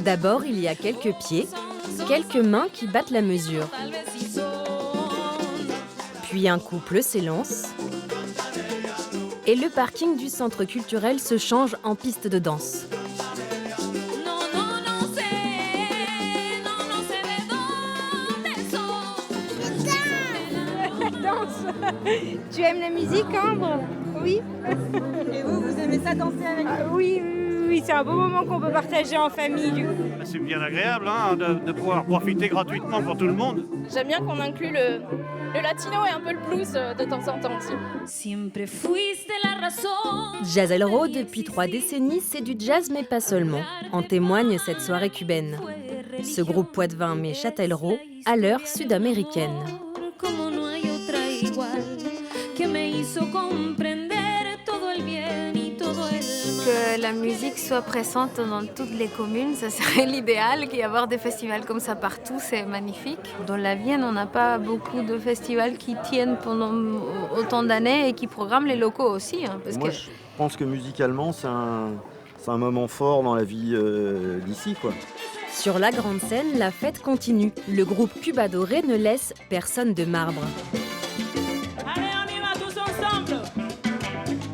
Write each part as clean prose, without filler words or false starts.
D'abord, il y a quelques pieds, quelques mains qui battent la mesure. Puis un couple s'élance. Et le parking du centre culturel se change en piste de danse. Tu aimes la musique, Ambre? Oui. Et vous aimez ça danser avec nous? Oui, c'est un beau moment qu'on peut partager en famille, du coup. C'est bien agréable de pouvoir profiter gratuitement pour tout le monde. J'aime bien qu'on inclue le latino et un peu le blues de temps en temps aussi. Jazz El Ro, depuis 3 décennies, c'est du jazz mais pas seulement. En témoigne cette soirée cubaine. Ce groupe poitevin met Châtellerault à l'heure sud-américaine. Que la musique soit présente dans toutes les communes, ça serait l'idéal, qu'il y ait avoir des festivals comme ça partout, c'est magnifique. Dans la Vienne, on n'a pas beaucoup de festivals qui tiennent pendant autant d'années et qui programment les locaux aussi. Moi, je pense que musicalement, c'est un moment fort dans la vie d'ici, quoi. Sur la grande scène, la fête continue. Le groupe Cuba Doré ne laisse personne de marbre. Allez, on y va tous ensemble.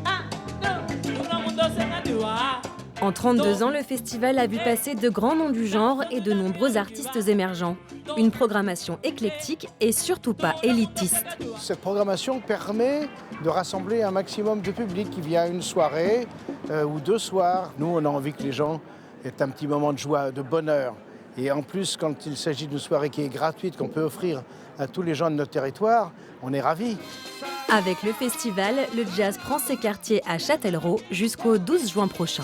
1, 2, tout le monde se met. En 32 ans, le festival a vu passer de grands noms du genre et de nombreux artistes émergents. Une programmation éclectique et surtout pas élitiste. Cette programmation permet de rassembler un maximum de public qui vient une soirée ou 2 soirs. Nous, on a envie que les gens aient un petit moment de joie, de bonheur. Et en plus, quand il s'agit d'une soirée qui est gratuite, qu'on peut offrir à tous les gens de notre territoire, on est ravis. Avec le festival, le jazz prend ses quartiers à Châtellerault jusqu'au 12 juin prochain.